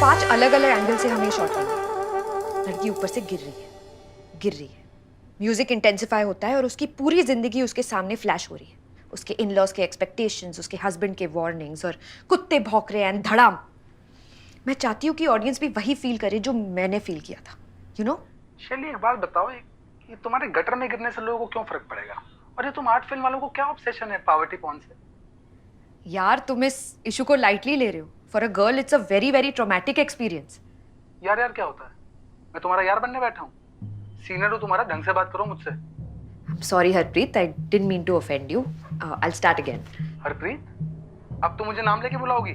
5 अलग अलग एंगल से हमें शॉट लेना। लड़की ऊपर से गिर रही है। म्यूजिक इंटेंसिफाई होता है और उसकी पूरी जिंदगी उसके सामने फ्लैश हो रही है। उसके इन-लॉज के एक्सपेक्टेशंस, उसके हस्बैंड के वार्निंग्स और कुत्ते भौंक रहे हैं धड़ाम। मैं चाहती हूँ कि ऑडियंस भी वही फील करे जो मैंने फील किया था, यू नो? शैली, एक बात बताओ, ये तुम्हारे गटर में गिरने से लोगों को क्यों फर्क पड़ेगा? और ये तुम आर्ट फिल्म वालों को क्या ऑब्सेशन है पॉवर्टी पॉर्न से? यार तुम इस इशू को लाइटली ले रहे हो। For a girl it's a very very traumatic experience. यार क्या होता है? मैं तुम्हारा यार बनने बैठा हूँ? सीनियर हूँ तुम्हारा, ढंग से बात करो मुझसे। I'm sorry Harpreet, I didn't mean to offend you. I'll start again. Harpreet, अब तुम मुझे नाम लेके बुलाओगी?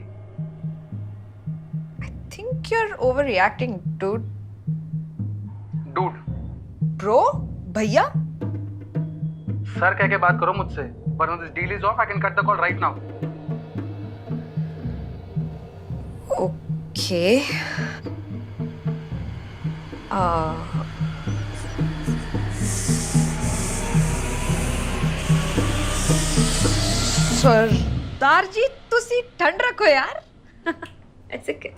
I think you're overreacting, dude. Dude? Bro? भैया? सर कह के बात करो मुझसे, वरना this deal is of, I can cut the call right now. Okay. सरदार जी तुसी ठंड रखो यार। ऐसे के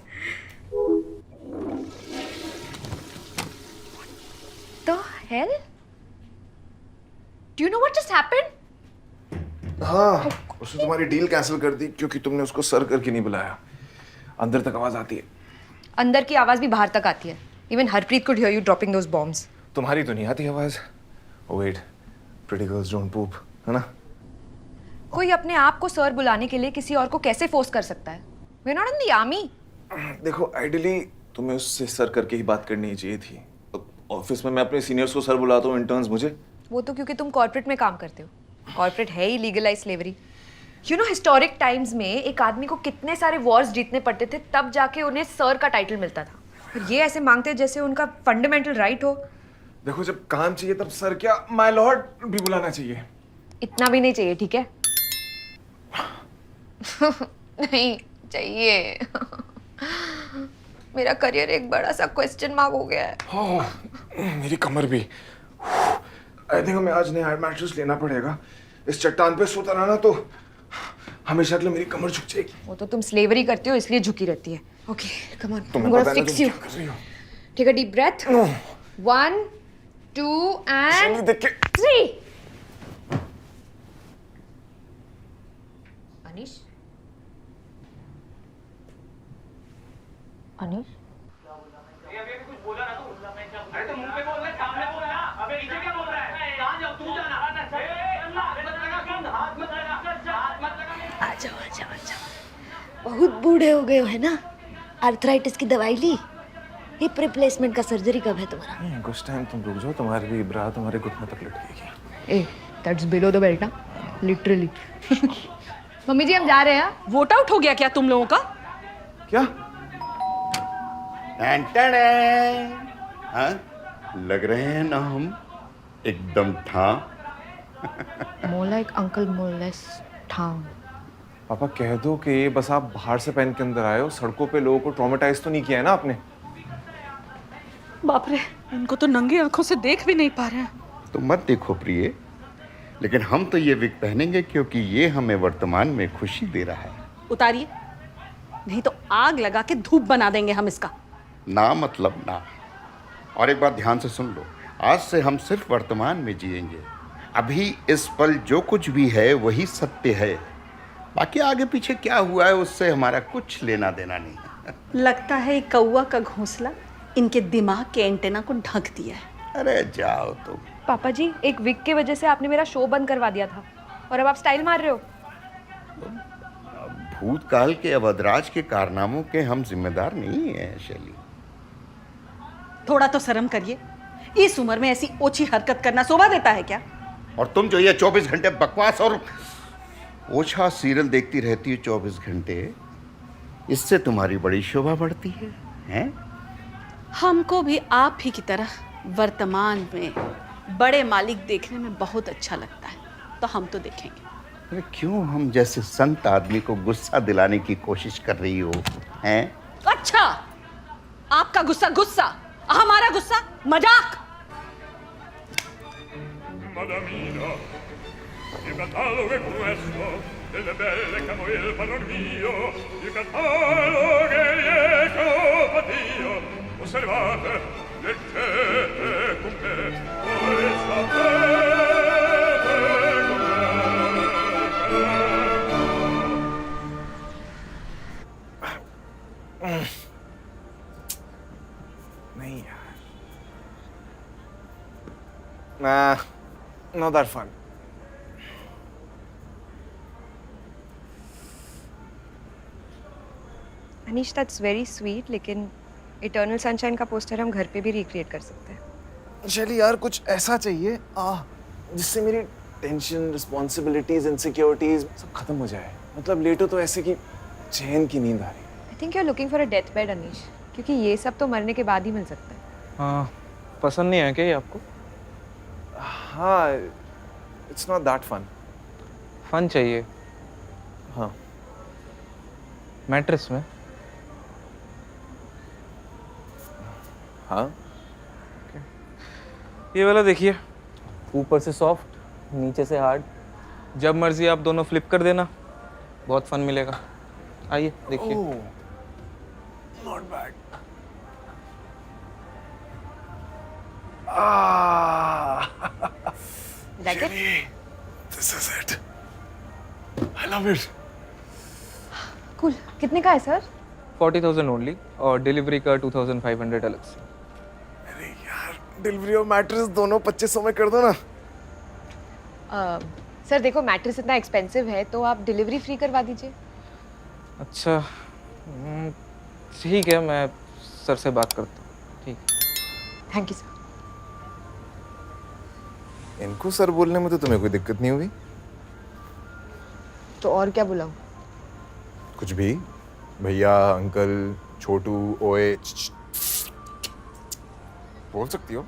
The hell? Do you know what just happened? हाँ, उसने तुम्हारी डील कैंसिल कर दी क्योंकि तुमने उसको सर करके नहीं बुलाया। अंदर तक आवाज आती है। अंदर की आवाज भी बाहर तक आती है। Even Harpreet could hear you dropping those bombs. तुम्हारी तो नहीं आती आवाज। Oh wait, pretty girls don't poop, है ना? कोई अपने आप को सर बुलाने के लिए किसी और को कैसे फोर्स कर सकता है? We're not in the army. देखो, आइडियली तुम्हें उससे सर करके ही बात करनी चाहिए थी। ऑफिस में मैं अपने सीनियर्स को सर बुलाता हूँ, इंटर्न्स मुझे। वो तो क्योंकि तुम कॉर्पोरेट में काम करते हो। कॉर्पोरेट है ही legalise slavery. You know, historic times में एक आदमी को कितने सारे वॉर्स जीतने पड़ते थे, तब जाके उन्हें सर का टाइटल मिलता था। और ये ऐसे मांगते जैसे उनका फंडामेंटल राइट हो। देखो, जब काम चाहिए तब सर क्या माय लॉर्ड भी बुलाना चाहिए। इतना भी नहीं चाहिए, ठीक है? नहीं चाहिए। मेरा करियर एक बड़ा सा क्वेश्चन मार्क हो गया है। मेरी कमर भी। आई थिंक हमें आज नया मैट्रेस लेना पड़ेगा। इस चट्टान पे सोता रहना तो हमेशा के लिए मेरी कमर झुक जाएगी। वो तो तुम स्लेवरी करते हो इसलिए झुकी रहती है। ओके, कम ऑन, तुम्हें I'm पता gonna है ना fix तुम you. क्या कर रही हो? Take a deep breath. 1, 2 and देख के 3. अनीश? अनीश? अभी कुछ बोला ना तू? अरे तो मुंह पे बोल रहा है, सामने बोल रहा है। अबे नीचे क्या बोल रहा है? कहां जाओ, तू जाना। हाथ मत लगा। आ जाओ। बहुत बूढ़े हो गए हो, है ना? आर्थराइटिस की दवाई ली? हिप रिप्लेसमेंट का सर्जरी कब है तुम्हारा? कुछ टाइम तुम रुक जाओ, तुम्हारी भी ब्रा तुम्हारे घुटने तक लटकेगी। ए, that's below the belt, literally. Mummy ji, हम जा रहे हैं। वोट आउट हो गया क्या तुम लोगों का? क्या? हाँ? लग रहे हैं ना हम एकदम ठा। More like Uncle Moles Town. पापा कह दो कि ये बस आप बाहर से पहन के अंदर आए हो, सड़कों पे लोगों को ट्रॉमेटाइज तो नहीं किया है ना आपने? बाप रे, इनको तो नंगी आंखों से देख भी नहीं पा रहे हैं। तो मत देखो प्रिय, लेकिन हम तो ये विग पहनेंगे क्योंकि ये हमें वर्तमान में खुशी दे रहा है। उतारिए, नहीं तो आग लगा के धूप बना देंगे हम इसका। ना मतलब ना। और एक बात ध्यान से सुन लो, आज से हम सिर्फ वर्तमान में जिएंगे। अभी इस पल जो कुछ भी है वही सत्य है। बाकी आगे पीछे क्या हुआ है उससे हमारा कुछ लेना देना नहीं है। लगता है कौवा का घोंसला इनके दिमाग के एंटेना को ढक दिया है। अरे जाओ तुम। पापा जी, एक विग के वजह से आपने मेरा शो बंद करवा दिया था और अब आप स्टाइल मार रहे हो। भूतकाल के अवधराज के कारनामों के हम जिम्मेदार नहीं हैं शैली। थोड़ा तो शर्म करिए। इस उम्र में ऐसी ओछी हरकत करना शोभा देता है क्या? और तुम जो ये 24 घंटे बकवास और ओछा सीरियल देखती रहती हो 24 घंटे, इससे तुम्हारी बड़ी शोभा बढ़ती है, हैं? हमको भी आप ही की तरह वर्तमान में बड़े मालिक देखने में बहुत अच्छा लगता है, तो हम तो देखेंगे। अरे क्यों हम जैसे संत आदमी को गुस्सा दिलाने की कोशिश कर रही हो, हैं? अच्छा, आपका गुस्सा गुस्सा, हमारा गुस्सा मजाक। Madamina, il catalogo è questo, delle belle che a voi il padron mio, il catalogo è lieto, leggete con me, voi sapete नहीं यार. Nah, not that fun. Anish that's very sweet, लेकिन इटर्नल सनशाइन का पोस्टर हम घर पे भी रिक्रिएट कर सकते हैं। शैली यार, कुछ ऐसा चाहिए जिससे मेरी टेंशन, रिस्पॉन्सिबिलिटीज, इनसिक्योरिटीज सब खत्म हो जाए. मतलब लेटो तो ऐसे कि चैन की नींद आ रही. I think you are looking for a death bed Anish, क्योंकि ये सब तो मरने के बाद ही मिल सकता है। हाँ, पसंद नहीं है क्या ये आपको? हाँ, it's not that fun. Fun चाहिए? हाँ. मैट्रेस में? हाँ. ये वाला देखिए, ऊपर से सॉफ्ट, नीचे से हार्ड। जब मर्जी आप दोनों फ्लिप कर देना, बहुत फन मिलेगा। आइए देखिए। Not bad. Like it? This is it. I love it. Cool. कितने का है सर? 40,000 ओनली, और डिलीवरी का 2,500 अलग से। अरे यार, डिलीवरी और मैट्रेस दोनों 2500 में कर दो ना. सर देखो, मैट्रेस इतना एक्सपेंसिव है तो आप डिलीवरी फ्री करवा दीजिए। अच्छा, ठीक है, मैं सर से बात करता हूँ। ठीक। Thank you sir. इनको सर बोलने में तो तुम्हें कोई दिक्कत नहीं हुई? तो और क्या बुलाऊं? कुछ भी. भैया, अंकल, छोटू, ओए बोल सकती हो.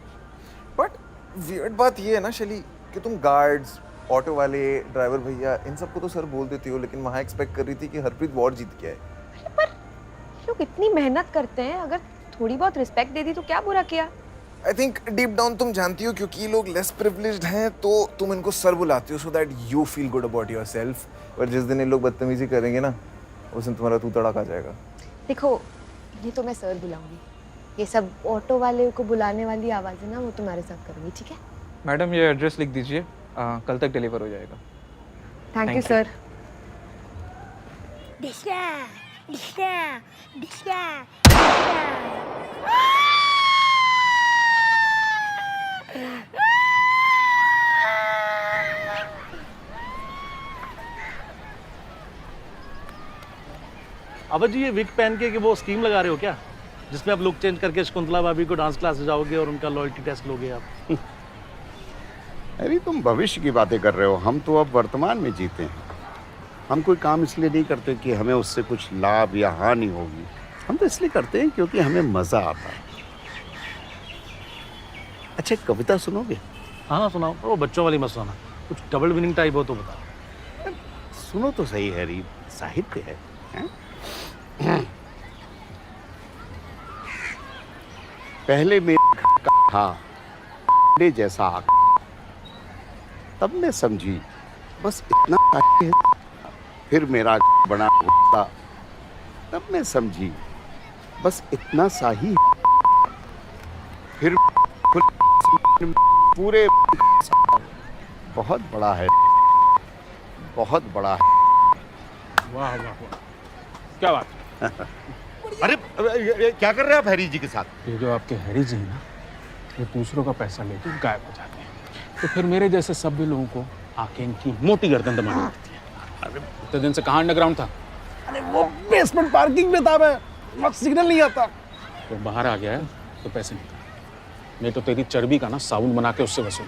बट वियर्ड बात ये है ना शैली, कि तुम गार्ड्स, ऑटो वाले, ड्राइवर भैया, इन सबको तो सर बोल देती हो, लेकिन वहाँ एक्सपेक्ट कर रही थी कि हरप्रीत वॉर जीत के आए. अरे पर लोग इतनी मेहनत करते हैं, अगर थोड़ी बहुत रिस्पेक्ट दे दी तो क्या बुरा किया? आई थिंक डीप डाउन तुम जानती हो, क्योंकि ये लोग लेस प्रिविलेज्ड हैं तो तुम इनको सर बुलाती हो, so that you feel good about yourself. पर जिस दिन ये लोग बदतमीजी करेंगे ना, उस दिन तुम्हारा तू तड़ाक आ जाएगा. देखो, ये तो मैं सर बुलाऊंगी, ये सब ऑटो वाले को बुलाने वाली आवाज़ें ना वो तुम्हारे साथ करूंगी, ठीक है? मैडम, ये एड्रेस लिख दीजिए, कल तक डिलीवर हो जाएगा। Thank you sir. Disha, Disha, Disha, अब जी ये विग पहन के कि वो स्कीम लगा रहे हो क्या, जिसमें आप लुक चेंज करके शकुंतला भाभी को डांस क्लास जाओगे और उनका लॉयल्टी टेस्ट लोगे आप? अरे तुम भविष्य की बातें कर रहे हो, हम तो अब वर्तमान में जीते हैं। हम कोई काम इसलिए नहीं करते कि हमें उससे कुछ लाभ या हानि होगी, हम तो इसलिए करते हैं क्योंकि हमें मज़ा आता है। अच्छा, एक कविता सुनोगे? हाँ सुनाओ। वो बच्चों वाली मत सुनाना, कुछ डबल मीनिंग टाइप हो तो बताओ। सुनो तो सही हैरी, साहित्य है, हैं? पहले मेरे घर का था जैसा आका, तब मैं समझी बस इतना काफी है। फिर मेरा बना हुआ, तब मैं समझी बस इतना सा ही। फिर पूरे बहुत बड़ा है, बहुत बड़ा है। वाह वाह वाह, क्या बात। अरे ये क्या कर रहे हैं आप हैरी जी के साथ? ये जो आपके हैरी जी हैं ना, ये दूसरों का पैसा लेके गायब हो जाते हैं, तो फिर मेरे जैसे सभ्य लोगों को आके इनकी मोटी गर्दन दबानी पड़ती है। अरे इतने दिन से कहाँ अंडरग्राउंड था? अरे वो बेसमेंट पार्किंग में था मैं, वक्त सिग्नल नहीं आता। तो बाहर आ गया है तो पैसे निकाल, नहीं तो तेरी चर्बी का ना साबुन बना के उससे वसूल।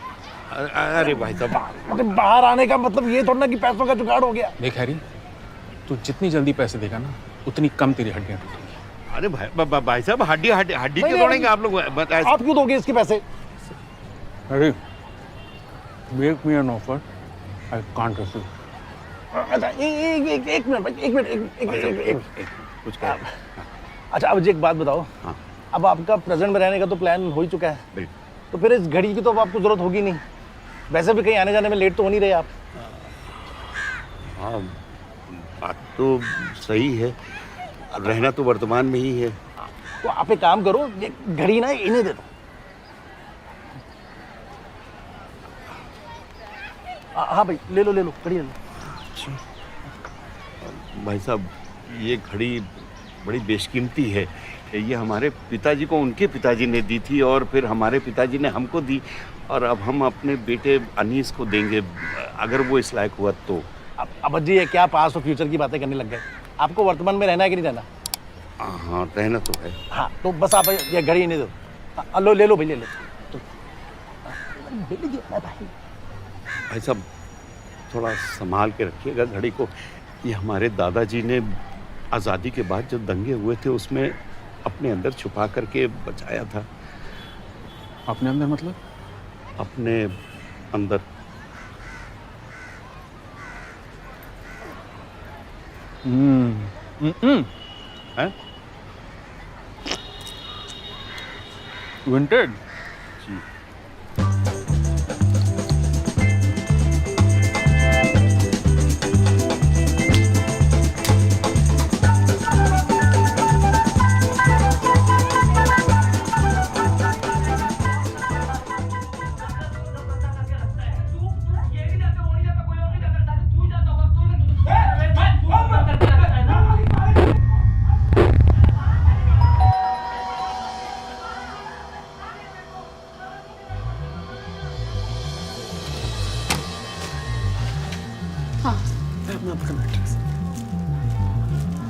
अरे भाई साहब, अरे बाहर आने का मतलब ये थोड़ा ना कि पैसों का जुगाड़ हो गया। देख हैरी, तू जितनी जल्दी पैसे देगा ना, उतनी कम तेरी हड्डियाँ टूटेंगी। अरे भाई साहब, हड्डी हड्डी हड्डी क्यों तोड़ेंगे आप लोग? आप क्यों दोगे इसके पैसे? Harry, make me an offer I can't refuse. अच्छा एक मिनट, कुछ कह। अच्छा अब जी एक बात बताओ। हाँ। अब आपका प्रेजेंट में रहने का तो प्लान हो ही चुका है, बिल्कुल। तो फिर इस घड़ी की तो अब आपको जरूरत होगी नहीं। वैसे भी कहीं आने जाने में लेट तो हो नहीं रहे आप। हाँ, बात तो सही है, रहना तो वर्तमान में ही है। तो आप एक काम करो, ये घड़ी ना इन्हें दे दो, हाँ भाई ले लो घड़ी ले लो। भाई साहब ये घड़ी बड़ी बेशकीमती है। ये हमारे पिताजी को उनके पिताजी ने दी थी और फिर हमारे पिताजी ने हमको दी और अब हम अपने बेटे अनीस को देंगे अगर वो इस लायक हुआ तो। अब जी ये क्या पास्ट और फ्यूचर की बातें करने लग गए। आपको वर्तमान में रहना है कि नहीं रहना? हाँ रहना तो है। हाँ तो बस आप ये घड़ी नहीं दो। लो ले लो भाई ले लो। भाई साहब थोड़ा संभाल के रखिएगा घड़ी को। ये हमारे दादाजी ने आज़ादी के बाद जो दंगे हुए थे उसमें अपने अंदर छुपा करके बचाया था। अपने अंदर मतलब? अपने अंदर। हैं? विंटेड? जी।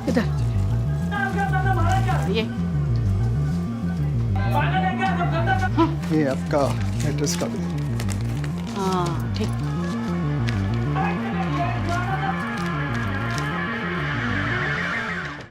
इधर ये ये आपका एड्रेस का। हाँ ठीक।